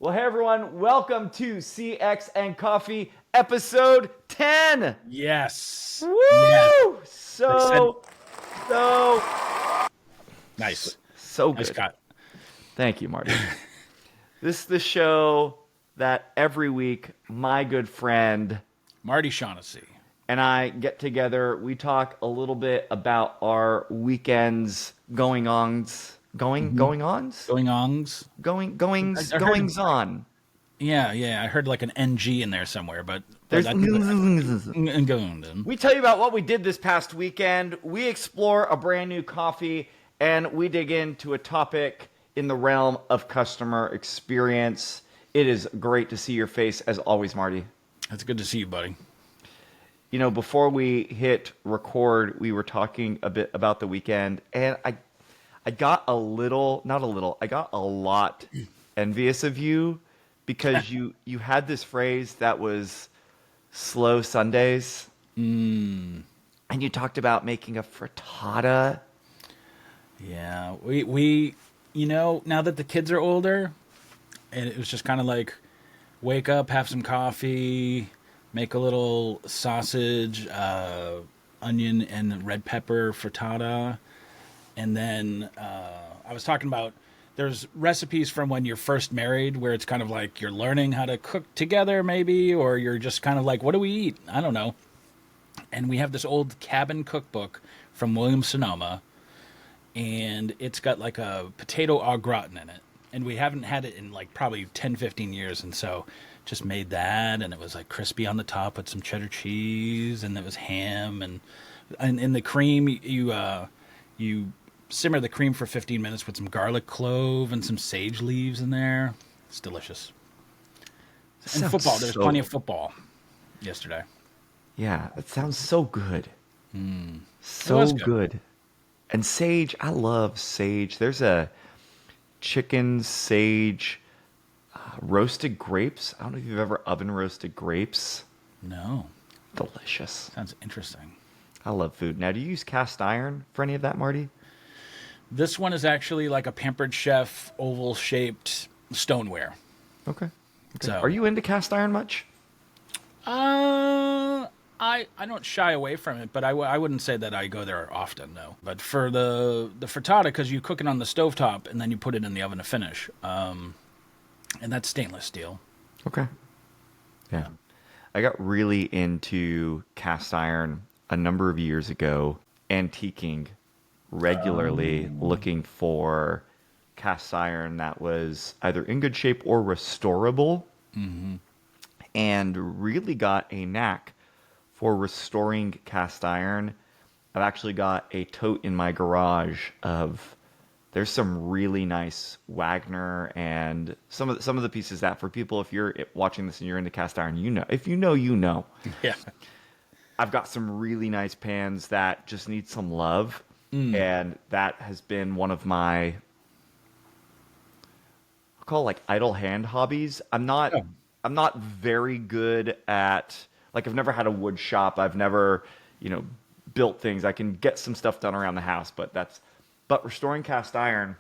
Well, hey everyone, welcome to CX and Coffee episode 10. Yes. Woo! Yes. So Nice. good. Nice cut. Thank you, Marty. This is the show that every week my good friend Marty Shaughnessy. and I get together. We talk a little bit about our weekends goings-ons. Goings. Goings on. Yeah. I heard like an NG in there somewhere, but There's we We tell you about what we did this past weekend. We explore a brand new coffee, and we dig into a topic in the realm of customer experience. It is great to see your face as always, Marty. It's good to see you, buddy. You know, before we hit record, we were talking a bit about the weekend, and I got a lot envious of you because you had this phrase that was slow Sundays. And you talked about making a frittata. Yeah. We now that the kids are older, and it was just kind of like wake up, have some coffee, make a little sausage, onion and red pepper frittata. And then I was talking about there's recipes from when you're first married where it's kind of like you're learning how to cook together maybe, or you're just kind of like, what do we eat? I don't know. And we have this old cabin cookbook from Williams-Sonoma, and it's got like a potato au gratin in it. And we haven't had it in like probably 10, 15 years. And so just made that, and it was like crispy on the top with some cheddar cheese, and it was ham. And in the cream, you simmer the cream for 15 minutes with some garlic clove and some sage leaves in there. It's delicious. And football. There's plenty of football yesterday. Yeah, it sounds so good. So good. And sage, I love sage. There's a chicken sage roasted grapes. I don't know if you've ever oven roasted grapes. No. Delicious. Sounds interesting. I love food. Now, do you use cast iron for any of that, Marty? This one is actually like a Pampered Chef oval-shaped stoneware. Okay. So, are you into cast iron much? I don't shy away from it, but I wouldn't say that I go there often, no. But for the frittata, because you cook it on the stovetop and then you put it in the oven to finish, and that's stainless steel. Okay. Yeah. I got really into cast iron a number of years ago, antiquing regularly, looking for cast iron that was either in good shape or restorable, and really got a knack for restoring cast iron. I've actually got a tote in my garage of, there's some really nice Wagner and some of the pieces that, for people, if you're watching this and you're into cast iron, you know. If you know, you know. Yeah. I've got some really nice pans that just need some love. And that has been one of my, I'll call it like idle hand hobbies. I'm not very good at, like, I've never had a wood shop. I've never, built things. I can get some stuff done around the house, but restoring cast iron,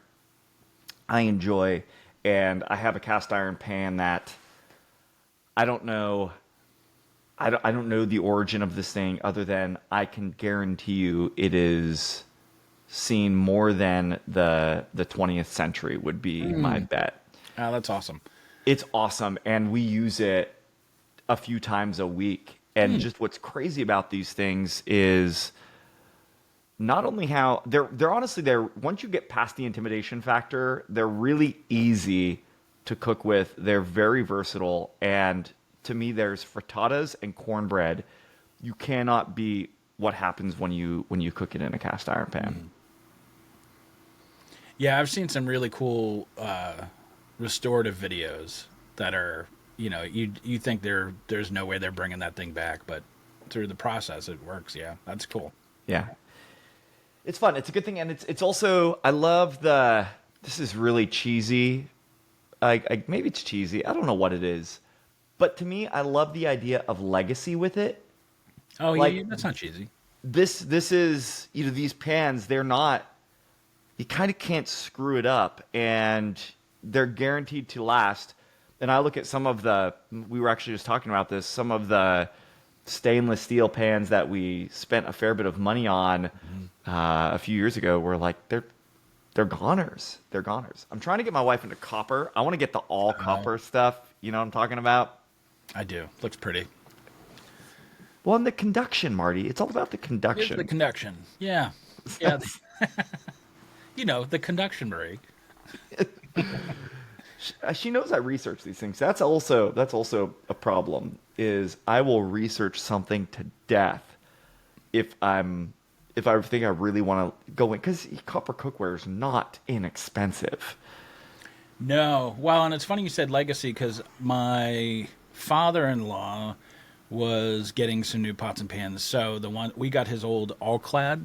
I enjoy. And I have a cast iron pan that I don't know the origin of this thing, other than I can guarantee you it is seen more than the 20th century would be my bet. Oh, that's awesome. It's awesome, and we use it a few times a week. And just what's crazy about these things is not only how they're honestly, once you get past the intimidation factor, they're really easy to cook with. They're very versatile, and to me, there's frittatas and cornbread. You cannot beat what happens when you cook it in a cast iron pan. Yeah, I've seen some really cool restorative videos that are, you think there's no way they're bringing that thing back, but through the process it works. Yeah, that's cool. Yeah, it's fun. It's a good thing, and it's also, I love this is really cheesy. Maybe it's cheesy. I don't know what it is. But to me, I love the idea of legacy with it. Oh, yeah, that's not cheesy. This is, these pans, they're not, you kind of can't screw it up, and they're guaranteed to last. And I look at some of the, we were actually just talking about this, some of the stainless steel pans that we spent a fair bit of money on a few years ago were like, they're goners. They're goners. I'm trying to get my wife into copper. I want to get the all copper stuff. You know what I'm talking about? I do. Looks pretty. Well, and the conduction, Marty. It's all about the Here's the conduction. conduction. Yeah. Yeah. The conduction, Marie. She knows I research these things. That's also a problem. Is I will research something to death if I think I really want to go in, because copper cookware is not inexpensive. No. Well, and it's funny you said legacy because my father-in-law was getting some new pots and pans. So the one we got his old all clad,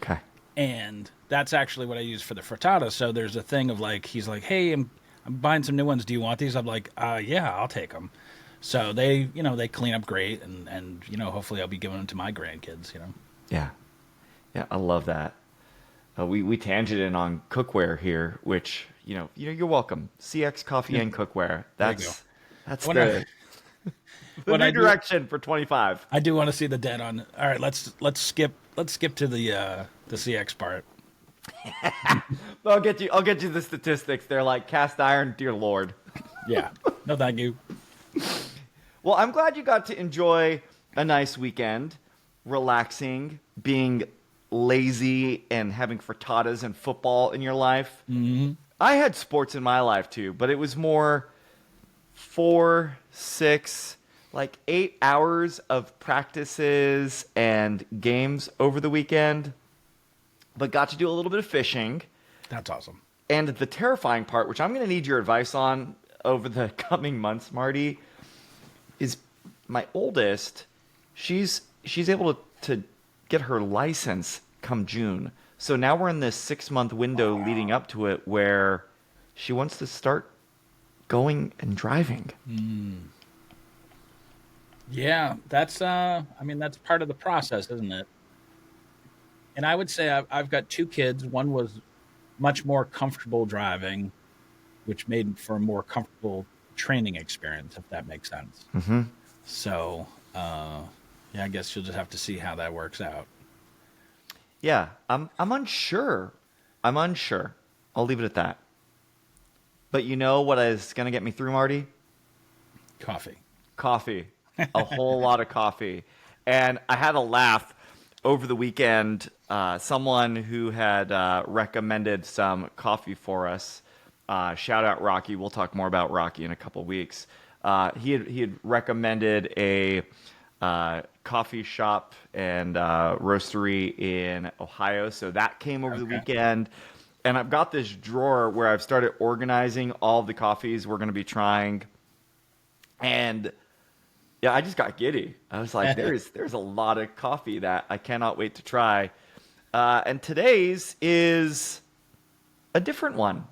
Okay. and that's actually what I use for the frittata. So there's a thing of like he's like, "Hey, I'm buying some new ones. Do you want these?" I'm like, "Yeah, I'll take them." So they clean up great, and hopefully I'll be giving them to my grandkids. Yeah. Yeah, I love that. We tangented on cookware here, which you're welcome. CX Coffee and Cookware. There you go. That's When the the when new I do, direction for 25. I do want to see the dead on. All right, let's skip to the CX part. I'll get you the statistics. They're like cast iron, dear Lord. Yeah. No, thank you. Well, I'm glad you got to enjoy a nice weekend, relaxing, being lazy, and having frittatas and football in your life. Mm-hmm. I had sports in my life too, but it was more 4, 6, like 8 hours of practices and games over the weekend. But got to do a little bit of fishing. That's awesome. And the terrifying part, which I'm going to need your advice on over the coming months, Marty, is my oldest. She's able to get her license come June. So now we're in this 6-month window leading up to it where she wants to start going and driving. Yeah, that's that's part of the process, isn't it? And I would say I've got 2 kids. One was much more comfortable driving, which made for a more comfortable training experience, if that makes sense. Mm-hmm. So, I guess you'll just have to see how that works out. Yeah, I'm unsure. I'm unsure. I'll leave it at that. But you know what is going to get me through, Marty? Coffee. Coffee. A whole lot of coffee. And I had a laugh over the weekend. Someone who had recommended some coffee for us. Shout out Rocky. We'll talk more about Rocky in a couple weeks. He had recommended a coffee shop and roastery in Ohio. So that came over the weekend. And I've got this drawer where I've started organizing all the coffees we're going to be trying. And yeah, I just got giddy. I was like, there's a lot of coffee that I cannot wait to try. And today's is a different one.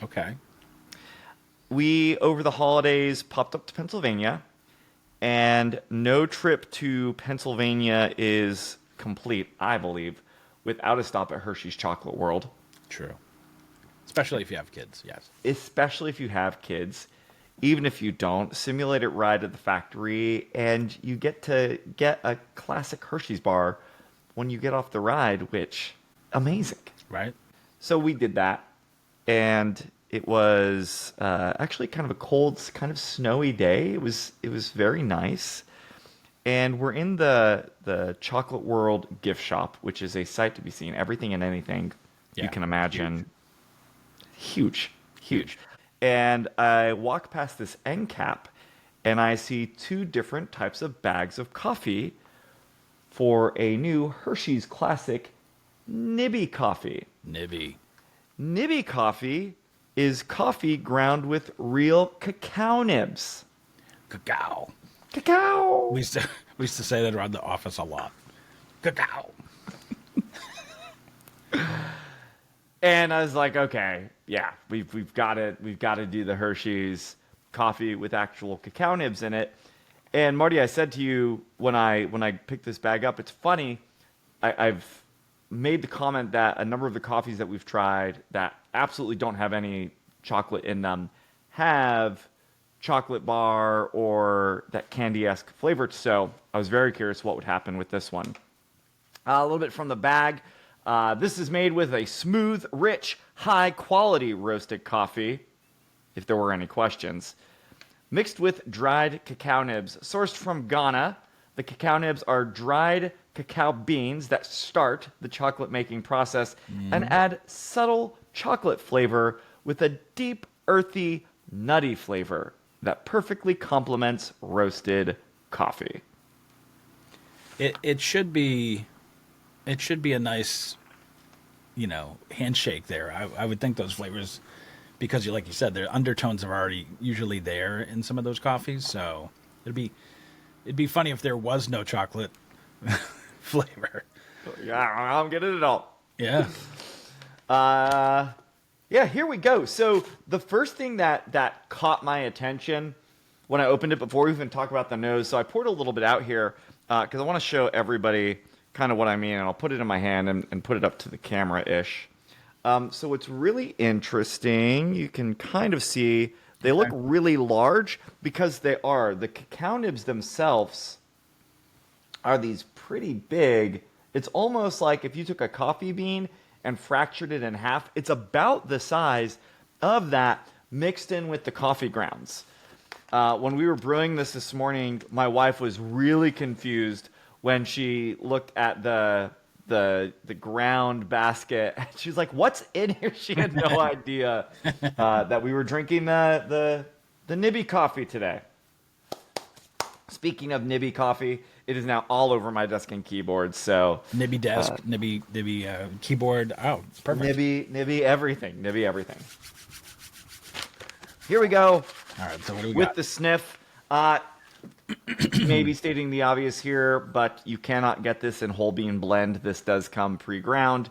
Okay. We, over the holidays, popped up to Pennsylvania. And no trip to Pennsylvania is complete, I believe, without a stop at Hershey's Chocolate World. True. Especially if you have kids, yes. Especially if you have kids. Even if you don't, simulate it ride at the factory, and you get to get a classic Hershey's bar when you get off the ride, which, amazing. Right. So we did that, and it was actually kind of a cold, kind of snowy day. It was very nice. And we're in the Chocolate World gift shop, which is a sight to be seen. Everything and anything you can imagine. Huge. And I walk past this end cap, and I see 2 different types of bags of coffee for a new Hershey's Classic Nibby coffee. Nibby coffee is coffee ground with real cacao nibs. Cacao. Cacao! We used to say that around the office a lot. Cacao. And I was like, okay, yeah, we've got to do the Hershey's coffee with actual cacao nibs in it. And Marty, I said to you when I picked this bag up, it's funny. I've made the comment that a number of the coffees that we've tried that absolutely don't have any chocolate in them have chocolate bar or that candy-esque flavor. So I was very curious what would happen with this one. A little bit from the bag. This is made with a smooth, rich, high-quality roasted coffee, if there were any questions, mixed with dried cacao nibs sourced from Ghana. The cacao nibs are dried cacao beans that start the chocolate making process and add subtle chocolate flavor with a deep, earthy, nutty flavor that perfectly complements roasted coffee. It should be a nice, handshake there. I would think those flavors, because like you said, their undertones are already usually there in some of those coffees. So it'd be funny if there was no chocolate flavor. Yeah, I don't get it at all. Yeah. Yeah, here we go. So the first thing that caught my attention when I opened it, before we even talk about the nose, so I poured a little bit out here because I want to show everybody kind of what I mean, and I'll put it in my hand and put it up to the camera-ish. So it's really interesting. You can kind of see they look really large because they are. The cacao nibs themselves are these pretty big. It's almost like if you took a coffee bean and fractured it in half. It's about the size of that mixed in with the coffee grounds. When we were brewing this morning, my wife was really confused when she looked at the ground basket. She's like, "What's in here?" She had no idea that we were drinking the Nibby coffee today. Speaking of Nibby coffee, it is now all over my desk and keyboard. So Nibby desk, Nibby keyboard. Oh, perfect. Nibby everything. Nibby everything. Here we go. All right, so what do we with got? the sniff? Maybe stating the obvious here, but you cannot get this in whole bean blend. This does come pre-ground,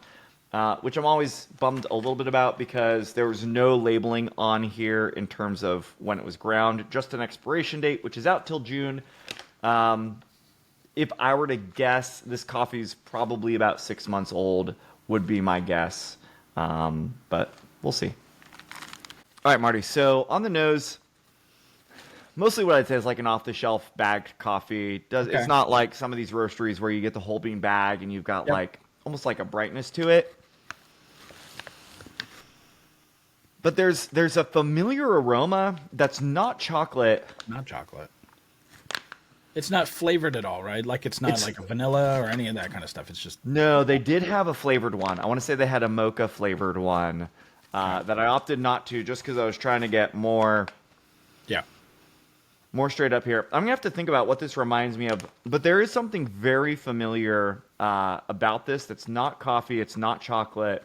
which I'm always bummed a little bit about because there was no labeling on here in terms of when it was ground, just an expiration date, which is out till June. If I were to guess, this coffee is probably about 6 months old, would be my guess, but we'll see. All right, Marty, so on the nose, mostly what I'd say is like an off-the-shelf bagged coffee. It's not like some of these roasteries where you get the whole bean bag and you've got like almost like a brightness to it. But there's a familiar aroma that's not chocolate. Not chocolate. It's not flavored at all, right? Like it's not like a vanilla or any of that kind of stuff. It's just... No, they did have a flavored one. I want to say they had a mocha flavored one that I opted not to just because I was trying to get more straight up here. I'm going to have to think about what this reminds me of. But there is something very familiar about this that's not coffee. It's not chocolate.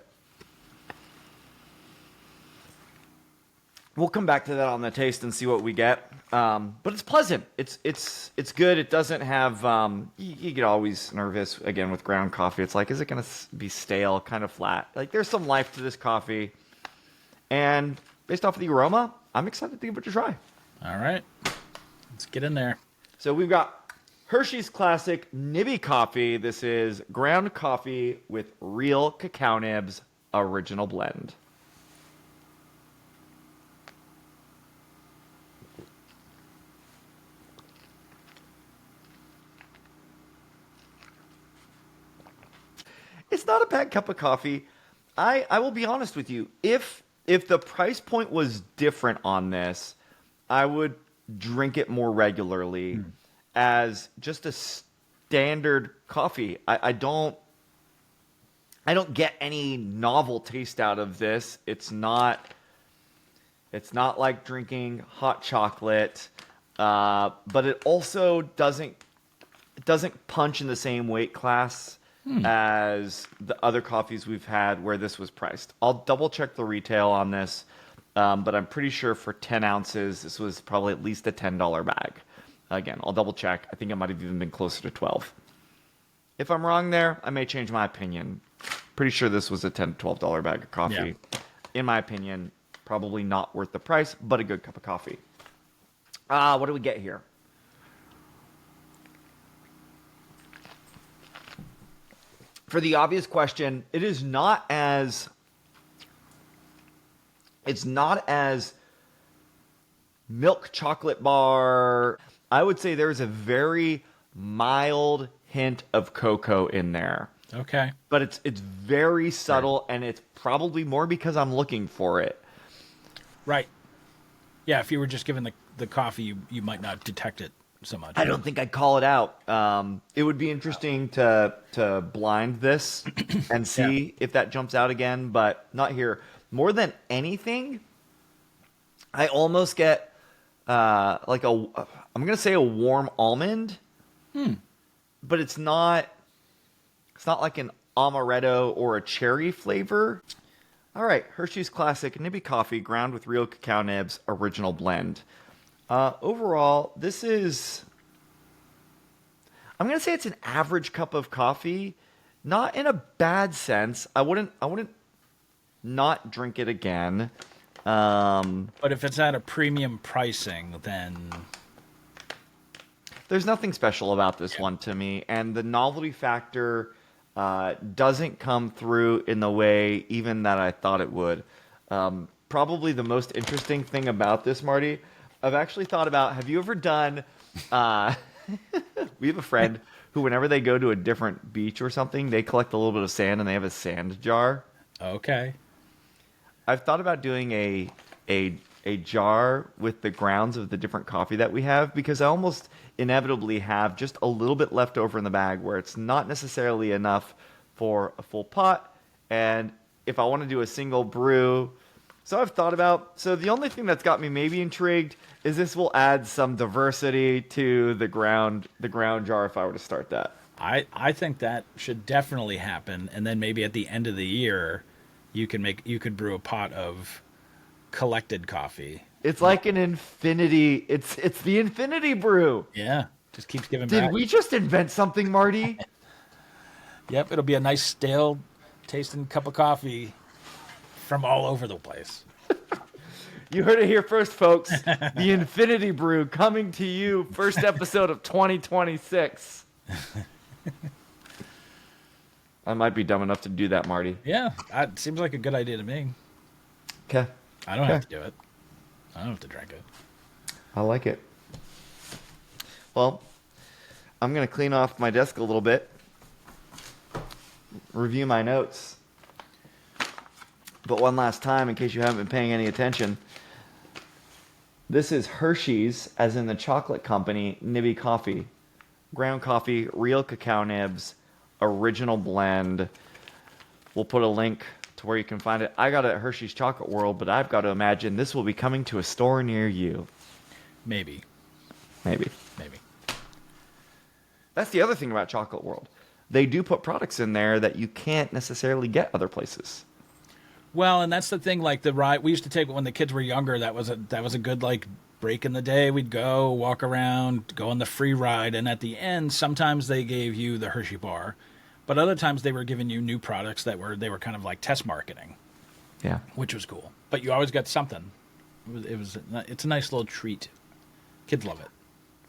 We'll come back to that on the taste and see what we get. But it's pleasant. It's good. It doesn't have... you get always nervous, again, with ground coffee. It's like, is it going to be stale, kind of flat? Like, there's some life to this coffee. And based off of the aroma, I'm excited to give it a try. All right. Let's get in there. So we've got Hershey's Classic Nibby Coffee. This is ground coffee with real cacao nibs, original blend. It's not a bad cup of coffee. I will be honest with you. If the price point was different on this, I would drink it more regularly as just a standard coffee. I don't get any novel taste out of this. It's not like drinking hot chocolate, but it also doesn't punch in the same weight class as the other coffees we've had where this was priced. I'll double check the retail on this, but I'm pretty sure for 10 ounces, this was probably at least a $10 bag. Again, I'll double check. I think it might have even been closer to 12. If I'm wrong there, I may change my opinion. Pretty sure this was a $10 to $12 bag of coffee. Yeah. In my opinion, probably not worth the price, but a good cup of coffee. What do we get here? For the obvious question, it's not as milk chocolate bar. I would say there's a very mild hint of cocoa in there. Okay. But it's very subtle, and it's probably more because I'm looking for it. Right. Yeah, if you were just given the coffee, you might not detect it so much. I don't think I'd call it out. It would be interesting to blind this and see if that jumps out again, but not here. More than anything, I almost get like I'm gonna say a warm almond, but it's not like an amaretto or a cherry flavor. All right, Hershey's Classic Nibby Coffee, ground with real cacao nibs, original blend. Overall, this is, I'm going to say it's an average cup of coffee, not in a bad sense. I wouldn't not drink it again. But if it's at a premium pricing, then There's nothing special about this one to me, and the novelty factor doesn't come through in the way even that I thought it would. Probably the most interesting thing about this, Marty, I've actually thought about, have you ever done, we have a friend who whenever they go to a different beach or something, they collect a little bit of sand and they have a sand jar. okay. I've thought about doing a jar with the grounds of the different coffee that we have, because I almost inevitably have just a little bit left over in the bag where it's not necessarily enough for a full pot, and if I want to do a single brew. So I've thought about, so the only thing that's got me maybe intrigued is this will add some diversity to the ground jar if I were to start that. I think that should definitely happen, and then maybe at the end of the year, you could brew a pot of collected coffee. It's like an infinity, it's the infinity brew. Yeah, just keeps giving back. Did we just invent something, Marty? Yep, it'll be a nice stale tasting cup of coffee from all over the place. You heard it here first, folks. The Infinity Brew coming to you, first episode of 2026. I might be dumb enough to do that, Marty. Yeah, it seems like a good idea to me. Okay. I don't have to do it. I don't have to drink it. I like it. Well, I'm going to clean off my desk a little bit, review my notes. But one last time, in case you haven't been paying any attention, this is Hershey's, as in the chocolate company, Nibby Coffee. Ground coffee, real cacao nibs, original blend. We'll put a link to where you can find it. I got it at Hershey's Chocolate World, but I've got to imagine this will be coming to a store near you. Maybe. Maybe. That's the other thing about Chocolate World. They do put products in there that you can't necessarily get other places. Well, and that's the thing. Like the ride we used to take when the kids were younger. That was a good like break in the day. We'd go walk around, go on the free ride, and at the end, sometimes they gave you the Hershey bar, but other times they were giving you new products that were kind of like test marketing. Yeah, which was cool. But you always got something. It's a nice little treat. Kids love it.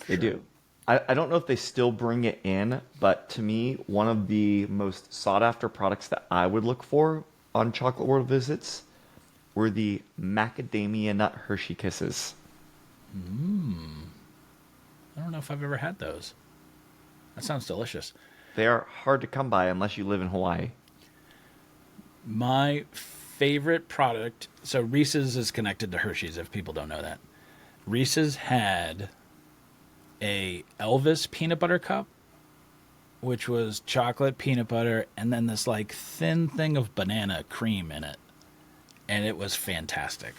They do. I don't know if they still bring it in, but to me, one of the most sought after products that I would look for on Chocolate World visits were the macadamia nut Hershey Kisses. I don't know if I've ever had those. That sounds delicious. They are hard to come by unless you live in Hawaii. My favorite product, so Reese's is connected to Hershey's, if people don't know that. Reese's had a Elvis peanut butter cup, which was chocolate, peanut butter, and then this like thin thing of banana cream in it. And it was fantastic.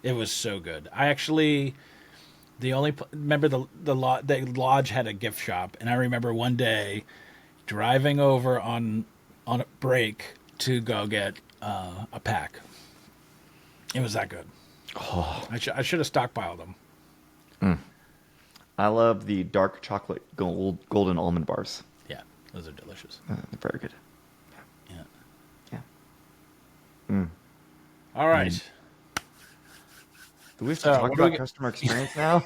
It was so good. I actually, remember the lodge had a gift shop, and I remember one day driving over on a break to go get a pack. It was that good. Oh, I should have stockpiled them. I love the dark chocolate golden almond bars. Yeah, those are delicious. They're very good. Yeah. All right. Do we have to talk about customer experience now?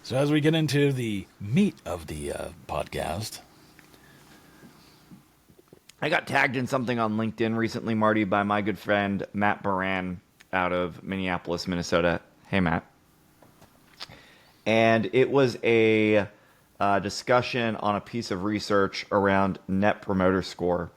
So as we get into the meat of the podcast, I got tagged in something on LinkedIn recently, Marty, by my good friend Matt Baran out of Minneapolis, Minnesota. Hey, Matt. And it was a discussion on a piece of research around Net Promoter Score.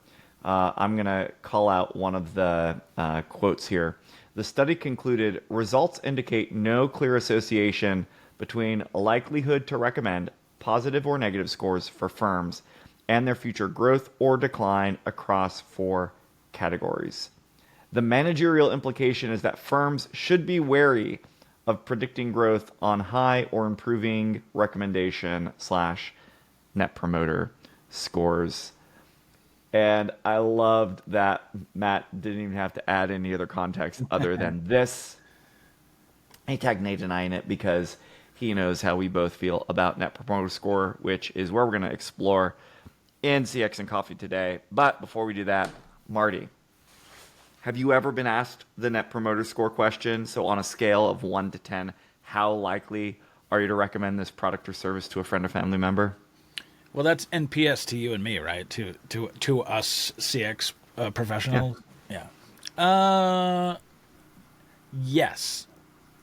I'm going to call out one of the quotes here. The study concluded results indicate no clear association between likelihood to recommend positive or negative scores for firms and their future growth or decline across 4 categories. The managerial implication is that firms should be wary of predicting growth on high or improving recommendation / net promoter scores. And I loved that Matt didn't even have to add any other context other than this. He tagged Nate and I in it because he knows how we both feel about Net Promoter Score, which is where we're going to explore in CX and Coffee today. But before we do that, Marty, have you ever been asked the Net Promoter Score question? So on a scale of 1 to 10, how likely are you to recommend this product or service to a friend or family member? Well, that's NPS to you and me, right? To us CX professionals. Yeah. Yes,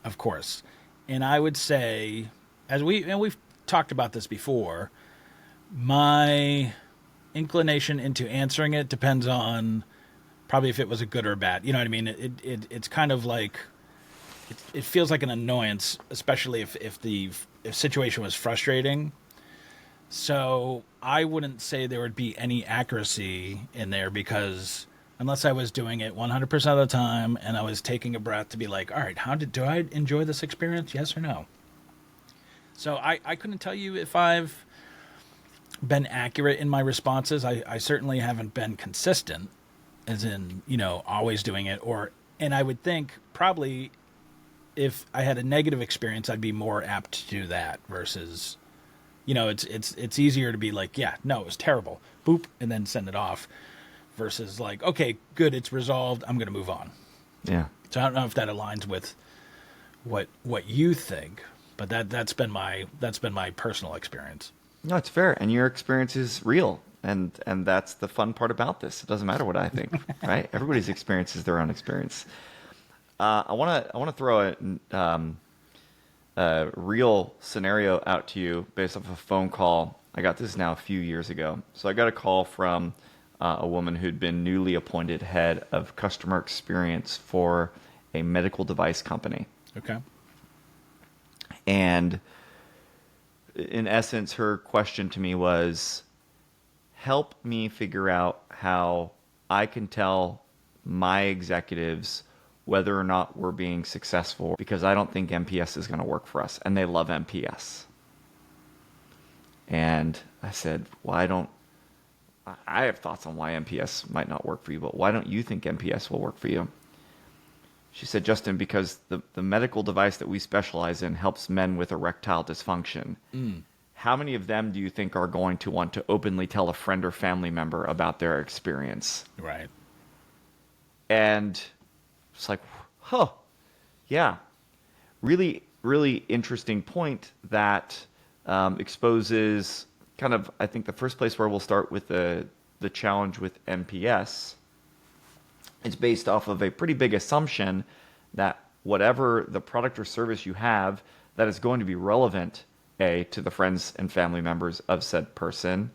of course. And I would say, we've talked about this before, my inclination into answering it depends on probably if it was a good or a bad. You know what I mean? It's kind of like it feels like an annoyance, especially if the situation was frustrating. So I wouldn't say there would be any accuracy in there because unless I was doing it 100% of the time and I was taking a breath to be like, all right, do I enjoy this experience? Yes or no? So I couldn't tell you if I've been accurate in my responses. I certainly haven't been consistent, as in, always doing it. And I would think probably if I had a negative experience, I'd be more apt to do that versus... it's easier to be like, yeah, no, it was terrible, boop, and then send it off, versus like, okay, good, it's resolved, I'm going to move on. Yeah. So I don't know if that aligns with what you think, but that's been my personal experience. No, it's fair, and your experience is real, and that's the fun part about this. It doesn't matter what I think, right? Everybody's experience is their own experience. I want to throw a real scenario out to you based off a phone call. I got this now a few years ago. So I got a call from a woman who'd been newly appointed head of customer experience for a medical device company. Okay. And in essence, her question to me was, help me figure out how I can tell my executives whether or not we're being successful, because I don't think NPS is going to work for us. And they love NPS. And I said, I have thoughts on why NPS might not work for you, but why don't you think NPS will work for you? She said, Justin, because the medical device that we specialize in helps men with erectile dysfunction. How many of them do you think are going to want to openly tell a friend or family member about their experience? Right. And it's like, yeah, really, really interesting point that exposes kind of, I think, the first place where we'll start with the challenge with NPS. It's based off of a pretty big assumption that whatever the product or service you have, that is going to be relevant, A, to the friends and family members of said person,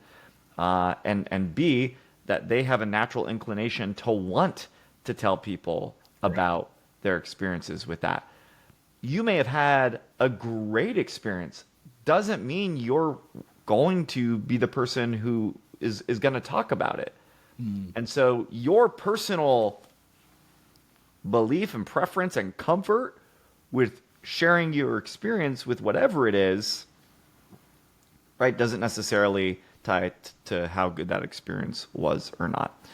and B, that they have a natural inclination to want to tell people about their experiences with that. You may have had a great experience. Doesn't mean you're going to be the person who is going to talk about it. And so your personal belief and preference and comfort with sharing your experience with whatever it is, right, doesn't necessarily tie it to how good that experience was or not.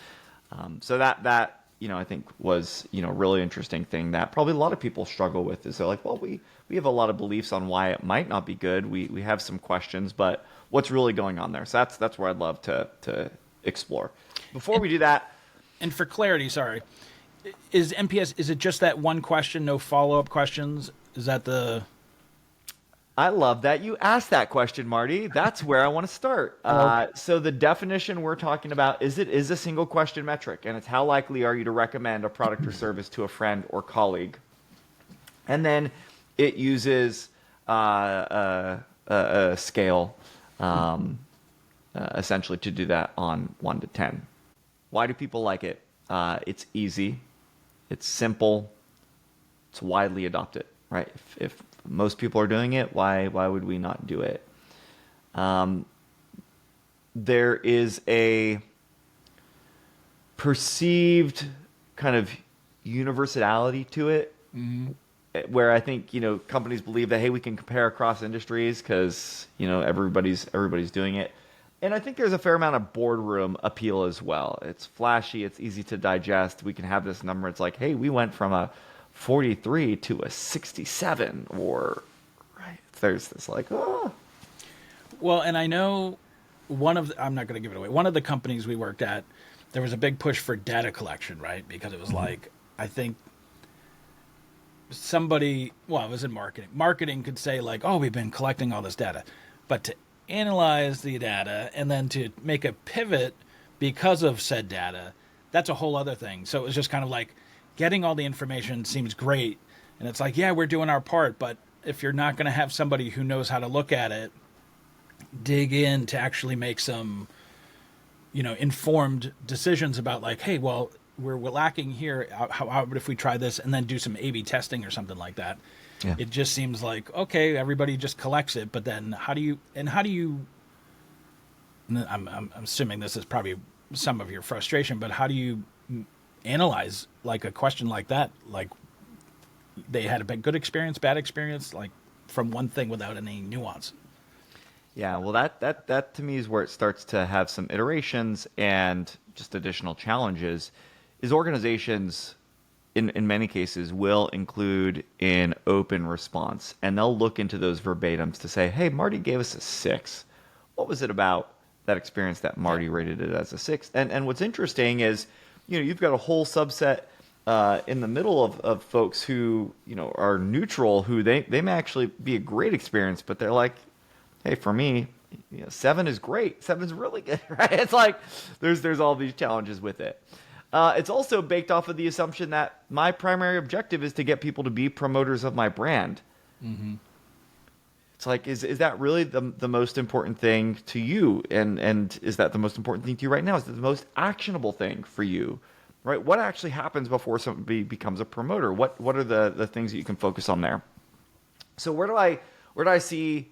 So that I think was, a really interesting thing that probably a lot of people struggle with is they're like, well, we have a lot of beliefs on why it might not be good. We have some questions, but what's really going on there? So that's where I'd love to explore. Before we do that. And for clarity, sorry, is NPS, is it just that one question, no follow-up questions? Is that the... I love that you asked that question, Marty. That's where I want to start. So the definition we're talking about is it is a single question metric, and it's how likely are you to recommend a product or service to a friend or colleague. And then it uses a scale essentially to do that on 1 to 10. Why do people like it? It's easy, it's simple, it's widely adopted, right? If most people are doing it, why would we not do it? There is a perceived kind of universality to it, where I think companies believe that, hey, we can compare across industries because everybody's doing it. And I think there's a fair amount of boardroom appeal as well. It's flashy, it's easy to digest. We can have this number. It's like, hey, we went from a 43 to a 67, or right. There's this like, oh. Well, and I know I'm not going to give it away. One of the companies we worked at, there was a big push for data collection, right? Because it was like, I think it was in marketing. Marketing could say like, oh, we've been collecting all this data. But to analyze the data and then to make a pivot because of said data, that's a whole other thing. So it was just kind of like getting all the information seems great. And it's like, yeah, we're doing our part. But if you're not going to have somebody who knows how to look at it, dig in to actually make some, informed decisions about like, hey, well, we're lacking here. How about if we try this and then do some A/B testing or something like that? Yeah. It just seems like, okay, everybody just collects it, but then how do you? I'm assuming this is probably some of your frustration, but how do you analyze like a question like that? Like they had a good experience, bad experience, like from one thing without any nuance. Yeah, well, that to me is where it starts to have some iterations and just additional challenges. Is organizations, in many cases, will include an open response, and they'll look into those verbatims to say, hey, Marty gave us a 6. What was it about that experience that Marty rated it as a 6? And what's interesting is, you've got a whole subset in the middle of folks who, are neutral, who they may actually be a great experience, but they're like, hey, for me, 7 is great. 7 is really good, right? It's like there's all these challenges with it. It's also baked off of the assumption that my primary objective is to get people to be promoters of my brand. Mm-hmm. It's like, is that really the most important thing to you? And is that the most important thing to you right now? Is that the most actionable thing for you? Right? What actually happens before somebody becomes a promoter? What are the things that you can focus on there? So where do I see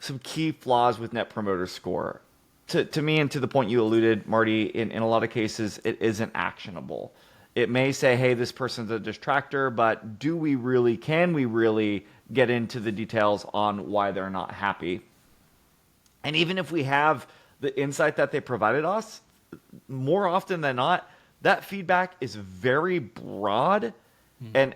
some key flaws with Net Promoter Score? To me, and to the point you alluded, Marty, in a lot of cases, it isn't actionable. It may say, hey, this person's a distractor, but can we really get into the details on why they're not happy? And even if we have the insight that they provided us, more often than not, that feedback is very broad and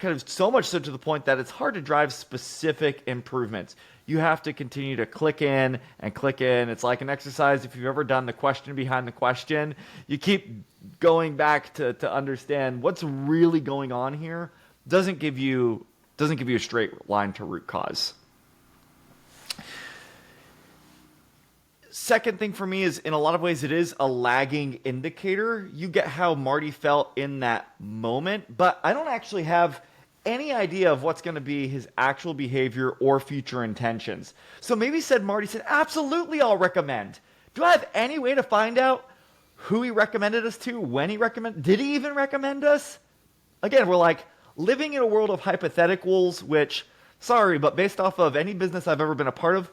kind of so much so to the point that it's hard to drive specific improvements. You have to continue to click in and click in. It's like an exercise. If you've ever done the question behind the question, you keep going back to understand what's really going on here. Doesn't give you a straight line to root cause. Second thing for me is, in a lot of ways, it is a lagging indicator. You get how Marty felt in that moment, but I don't actually have any idea of what's going to be his actual behavior or future intentions. So maybe Marty said, absolutely, I'll recommend. Do I have any way to find out who he recommended us to, when he recommended, did he even recommend us? Again, we're like living in a world of hypotheticals, which, sorry, but based off of any business I've ever been a part of,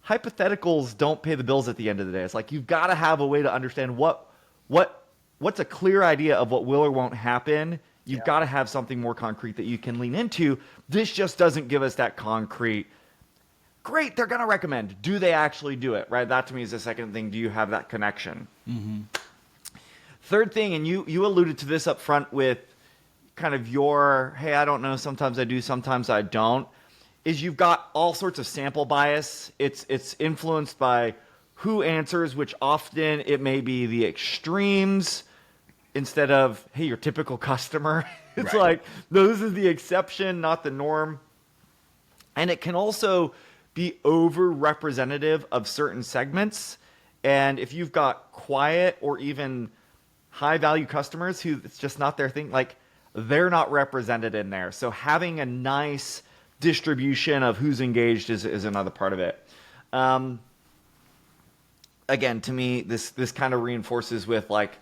hypotheticals don't pay the bills at the end of the day. It's like you've got to have a way to understand what's a clear idea of what will or won't happen. You've got to have something more concrete that you can lean into. This just doesn't give us that concrete, great, they're going to recommend. Do they actually do it, right? That to me is the second thing. Do you have that connection? Mm-hmm. Third thing, and you alluded to this up front with kind of your, hey, I don't know, sometimes I do, sometimes I don't, is you've got all sorts of sample bias. It's influenced by who answers, which often it may be the extremes, instead of, hey, your typical customer. It's right. Like, no, this is the exception, not the norm. And it can also be over-representative of certain segments. And if you've got quiet or even high-value customers who it's just not their thing, like, they're not represented in there. So having a nice distribution of who's engaged is another part of it. Again, to me, this kind of reinforces with like,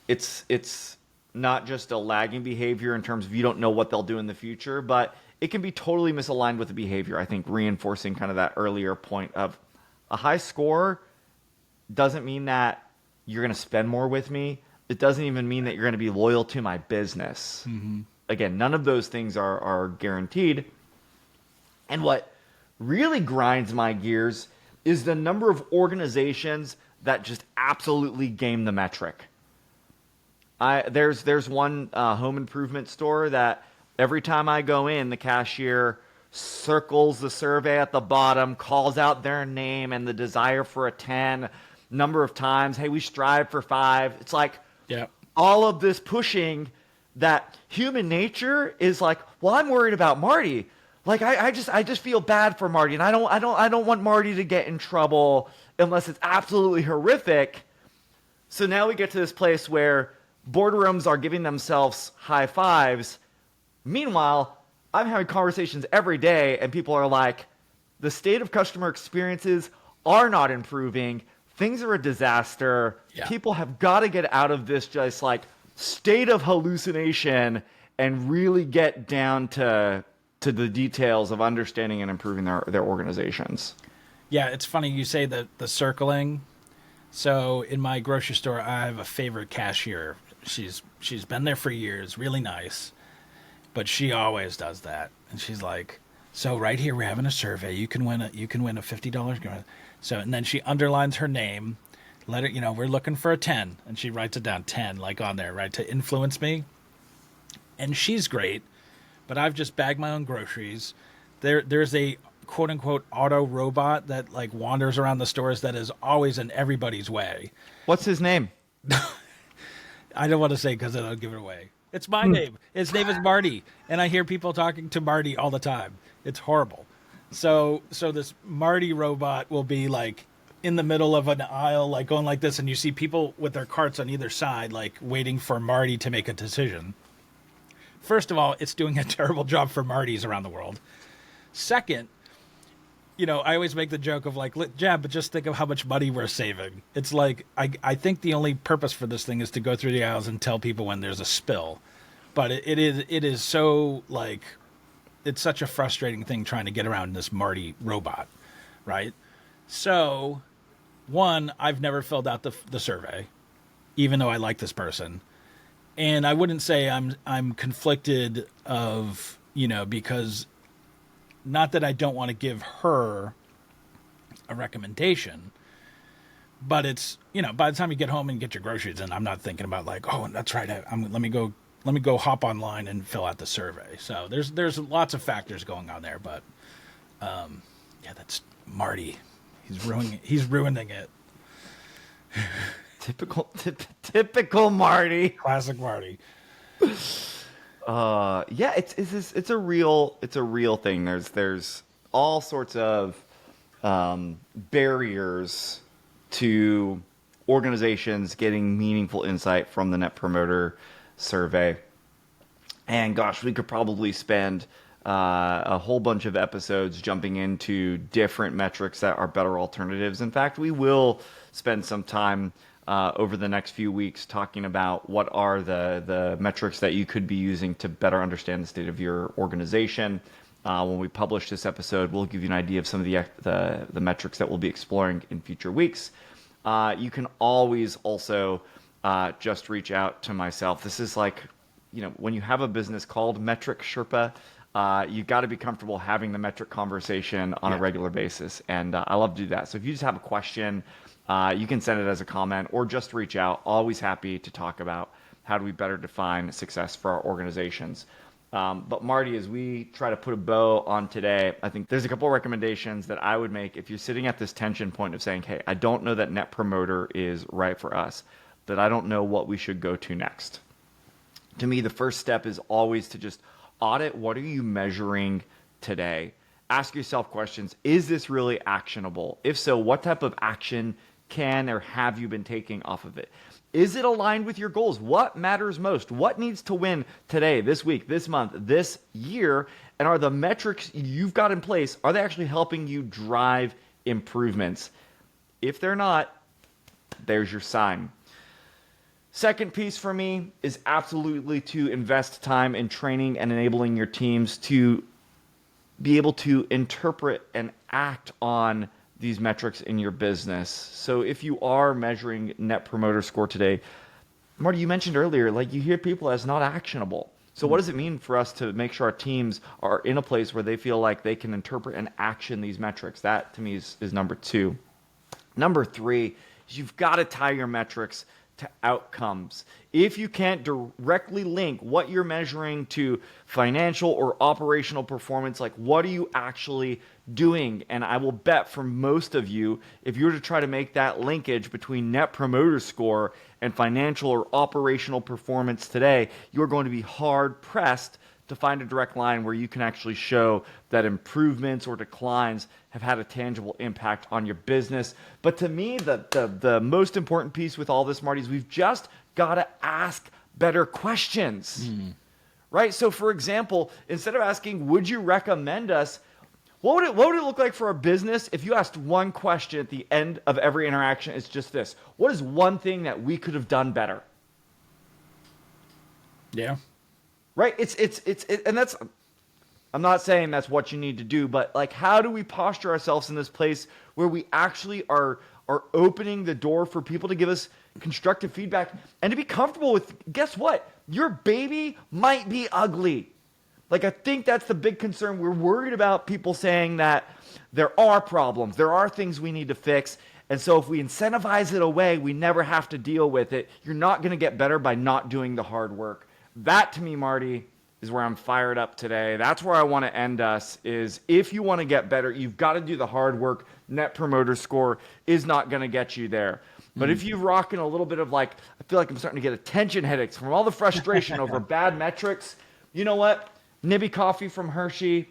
it's not just a lagging behavior in terms of you don't know what they'll do in the future, but it can be totally misaligned with the behavior. I think reinforcing kind of that earlier point of a high score doesn't mean that you're going to spend more with me. It doesn't even mean that you're going to be loyal to my business. Mm-hmm. Again, none of those things are guaranteed. And what really grinds my gears is the number of organizations that just absolutely game the metric. There's one home improvement store that every time I go in, the cashier circles the survey at the bottom, calls out their name and the desire for a 10 number of times. Hey, we strive for 5. It's like all of this pushing that human nature is like, well, I'm worried about Marty. Like I just feel bad for Marty, and I don't want Marty to get in trouble unless it's absolutely horrific. So now we get to this place where boardrooms are giving themselves high fives. Meanwhile, I'm having conversations every day, and people are like, the state of customer experiences are not improving. Things are a disaster. Yeah. People have got to get out of this just like state of hallucination and really get down to the details of understanding and improving their organizations. Yeah, it's funny you say the circling. So in my grocery store, I have a favorite cashier. She's been there for years, really nice, but she always does that. And she's like, "So right here we're having a survey. You can win a $50." So and then she underlines her name. Let it, we're looking for a 10, and she writes it down 10 like on there, right, to influence me. And she's great, but I've just bagged my own groceries. There's a quote unquote auto robot that like wanders around the stores that is always in everybody's way. What's his name? I don't want to say because I'll give it away. It's my name. His name is Marty, and I hear people talking to Marty all the time. It's horrible. So this Marty robot will be like in the middle of an aisle, like going like this, and you see people with their carts on either side, like waiting for Marty to make a decision. First of all, it's doing a terrible job for Martys around the world. Second, I always make the joke of like, yeah, but just think of how much money we're saving. It's like, I think the only purpose for this thing is to go through the aisles and tell people when there's a spill. But it is so like, it's such a frustrating thing trying to get around this Marty robot, right? So, one, I've never filled out the survey, even though I like this person. And I wouldn't say I'm conflicted of, because not that I don't want to give her a recommendation, but it's, by the time you get home and get your groceries in, I'm not thinking about like, oh, that's right. Let me go hop online and fill out the survey. So there's lots of factors going on there, but yeah, that's Marty. He's ruining it. Typical Marty. Classic Marty. Yeah, it's a real thing. There's all sorts of barriers to organizations getting meaningful insight from the Net Promoter Survey. And gosh, we could probably spend a whole bunch of episodes jumping into different metrics that are better alternatives. In fact, we will spend some time over the next few weeks talking about what are the metrics that you could be using to better understand the state of your organization. When we publish this episode, we'll give you an idea of some of the metrics that we'll be exploring in future weeks. You can always also just reach out to myself. This is like, when you have a business called Metric Sherpa, you've got to be comfortable having the metric conversation on a regular basis. And I love to do that. So if you just have a question, you can send it as a comment or just reach out. Always happy to talk about how do we better define success for our organizations. But Marty, as we try to put a bow on today, I think there's a couple of recommendations that I would make if you're sitting at this tension point of saying, hey, I don't know that Net Promoter is right for us, that I don't know what we should go to next. To me, the first step is always to just audit what are you measuring today. Ask yourself questions. Is this really actionable? If so, what type of action can or have you been taking off of it? Is it aligned with your goals? What matters most? What needs to win today, this week, this month, this year? And are the metrics you've got in place, are they actually helping you drive improvements? If they're not, there's your sign. Second piece for me is absolutely to invest time in training and enabling your teams to be able to interpret and act on these metrics in your business. So if you are measuring net promoter score today, Marty, you mentioned earlier, like you hear people as not actionable. So what does it mean for us to make sure our teams are in a place where they feel like they can interpret and action these metrics? That to me is number 2. Number 3 is you've got to tie your metrics to outcomes. If you can't directly link what you're measuring to financial or operational performance, like what are you actually doing? And I will bet for most of you, if you were to try to make that linkage between net promoter score and financial or operational performance today, you're going to be hard pressed to find a direct line where you can actually show that improvements or declines have had a tangible impact on your business. But to me, the most important piece with all this, Marty, is we've just got to ask better questions, right? So for example, instead of asking, would you recommend us? What would it look like for a business if you asked one question at the end of every interaction? It's just this: what is one thing that we could have done better? Yeah. Right? And that's, I'm not saying that's what you need to do, but like, how do we posture ourselves in this place where we actually are opening the door for people to give us constructive feedback and to be comfortable with, guess what? Your baby might be ugly. Like, I think that's the big concern. We're worried about people saying that there are problems, there are things we need to fix. And so if we incentivize it away, we never have to deal with it. You're not going to get better by not doing the hard work. That, to me, Marty, is where I'm fired up today. That's where I want to end us, is if you want to get better, you've got to do the hard work. Net promoter score is not going to get you there. But if you're rocking a little bit of like, I feel like I'm starting to get attention headaches from all the frustration over bad metrics, you know what? Nibby coffee from Hershey,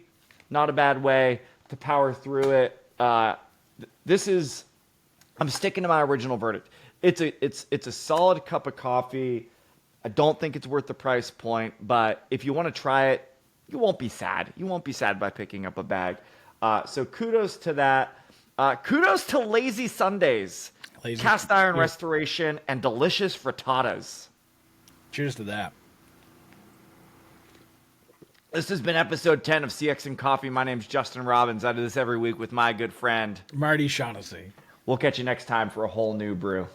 not a bad way to power through it. I'm sticking to my original verdict. It's a solid cup of coffee. I don't think it's worth the price point, but if you want to try it, you won't be sad. You won't be sad by picking up a bag. So kudos to that. Kudos to Lazy Sundays, cast iron restoration, and delicious frittatas. Cheers to that. This has been episode 10 of CX and Coffee. My name's Justin Robbins. I do this every week with my good friend Marty Shaughnessy. We'll catch you next time for a whole new brew.